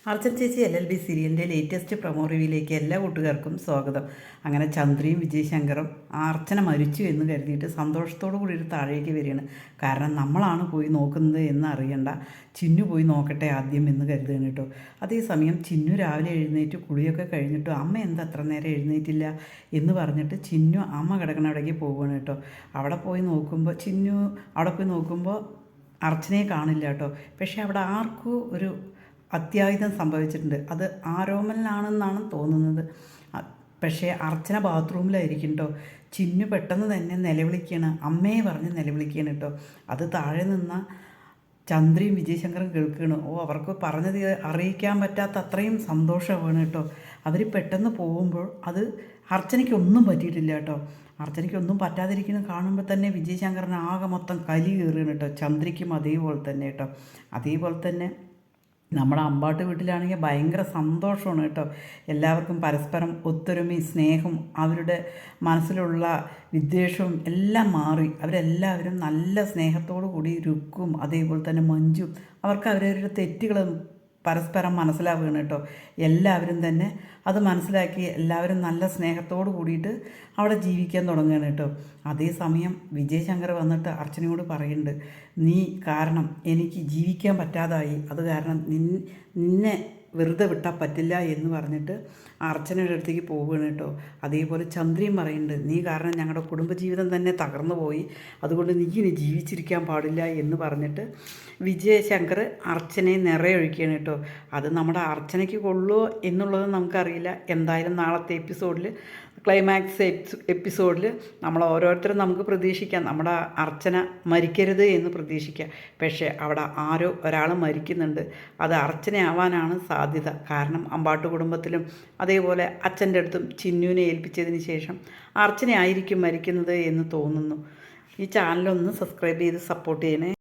അർച്ചന ചേച്ചി LLB സീരിയലിൻ്റെ latest promo റിവ്യൂയിലേക്ക് എല്ലാ കൂട്ടുകാർക്കും സ്വാഗതം. അങ്ങനെ ചന്ദ്രയും വിജയശങ്കറും അർച്ചന മരിച്ചു എന്ന് കരുതിയിട്ട് സന്തോഷത്തോടു കൂടി ഒരു താഴേക്ക് വരികയാണ്. കാരണം നമ്മളാണ് പോയി നോക്കുന്നത് എന്ന് അറിയണ്ട, ചിന്നു പോയി നോക്കട്ടെ ആദ്യം എന്ന് കരുതുകയാണ് കേട്ടോ. അതേസമയം ചിന്നു രാവിലെ എഴുന്നേറ്റ് കുളിയൊക്കെ കഴിഞ്ഞിട്ട് അമ്മ എന്താ അത്ര നേരം എഴുന്നേറ്റില്ല എന്ന് പറഞ്ഞിട്ട് ചിന്നു അമ്മ കിടക്കണ അവിടേക്ക് പോവുകയാണ് കേട്ടോ. അവിടെ പോയി നോക്കുമ്പോൾ അർച്ചനയെ കാണില്ല കേട്ടോ. പക്ഷേ അവിടെ ആർക്കും ഒരു അത്യാഹിതം സംഭവിച്ചിട്ടുണ്ട്. അത് ആരോമലിനാണെന്നാണ് തോന്നുന്നത്. പക്ഷേ അർച്ചന ബാത്റൂമിലായിരിക്കും കേട്ടോ. ചിന്നു പെട്ടെന്ന് തന്നെ നിലവിളിക്കുകയാണ്, അമ്മയെ പറഞ്ഞ് നിലവിളിക്കുകയാണ് കേട്ടോ. അത് താഴെ നിന്ന ചന്ദ്രയും വിജയശങ്കറും കേൾക്കുകയാണ്. അവർക്ക് പറഞ്ഞത് അറിയിക്കാൻ പറ്റാത്ത അത്രയും സന്തോഷമാണ് കേട്ടോ. അവർ പെട്ടെന്ന് പോകുമ്പോൾ അത് അർച്ചനയ്ക്കൊന്നും പറ്റിയിട്ടില്ല കേട്ടോ. അർച്ചനയ്ക്കൊന്നും പറ്റാതിരിക്കുന്നത് കാണുമ്പോൾ തന്നെ വിജയശങ്കറിന് ആകെ മൊത്തം കലി കയറുകയാണ് കേട്ടോ. ചന്ദ്രയ്ക്കും അതേപോലെ തന്നെ കേട്ടോ. അതേപോലെ തന്നെ നമ്മുടെ അമ്പാട്ട് വീട്ടിലാണെങ്കിൽ ഭയങ്കര സന്തോഷമാണ് കേട്ടോ. എല്ലാവർക്കും പരസ്പരം ഒത്തൊരുമയും സ്നേഹവും അവരുടെ മനസ്സിലുള്ള വിദ്വേഷവും എല്ലാം മാറി അവരെല്ലാവരും നല്ല സ്നേഹത്തോടു കൂടി രുക്കും അതേപോലെ തന്നെ മഞ്ജും അവർക്ക് അവരവരുടെ തെറ്റുകളും പരസ്പരം മനസ്സിലാവുകയാണ് കേട്ടോ. എല്ലാവരും തന്നെ അത് മനസ്സിലാക്കി എല്ലാവരും നല്ല സ്നേഹത്തോട് കൂടിയിട്ട് അവിടെ ജീവിക്കാൻ തുടങ്ങുകയാണ് കേട്ടോ. അതേസമയം വിജയശങ്കർ വന്നിട്ട് അർച്ചനയോട് പറയുന്നുണ്ട്, നീ കാരണം എനിക്ക് ജീവിക്കാൻ പറ്റാതായി, അത് കാരണം നിന്നെ വെറുതെ വിട്ടാൽ പറ്റില്ല എന്ന് പറഞ്ഞിട്ട് അർച്ചനയുടെ അടുത്തേക്ക് പോവുകയാണ് കേട്ടോ. അതേപോലെ ചന്ദ്രയും പറയുന്നുണ്ട്, നീ കാരണം ഞങ്ങളുടെ കുടുംബജീവിതം തന്നെ തകർന്നു പോയി, അതുകൊണ്ട് നീ ഇനി ജീവിച്ചിരിക്കാൻ പാടില്ല എന്ന് പറഞ്ഞിട്ട് വിജയശങ്കർ അർച്ചനയെ നിറയൊഴിക്കുകയാണ് കേട്ടോ. അത് നമ്മുടെ അർച്ചനയ്ക്ക് കൊള്ളുമോ എന്നുള്ളത് നമുക്കറിയില്ല. എന്തായാലും നാളത്തെ ക്ലൈമാക്സ് എപ്പിസോഡിൽ നമ്മൾ ഓരോരുത്തരും നമുക്ക് പ്രതീക്ഷിക്കാം, നമ്മുടെ അർച്ചന മരിക്കരുത് എന്ന് പ്രതീക്ഷിക്കാം. പക്ഷേ അവിടെ ആരോ ഒരാൾ മരിക്കുന്നുണ്ട്. അത് അർച്ചനയാവാനാണ് സാധ്യത. കാരണം അമ്പാട്ട് കുടുംബത്തിലും അതേപോലെ അച്ഛൻ്റെ അടുത്തും ചിന്നുവിനെ ഏൽപ്പിച്ചതിന് ശേഷം അർച്ചനയായിരിക്കും മരിക്കുന്നത് എന്ന് തോന്നുന്നു. ഈ ചാനലൊന്ന് സബ്സ്ക്രൈബ് ചെയ്ത് സപ്പോർട്ട് ചെയ്യണേ.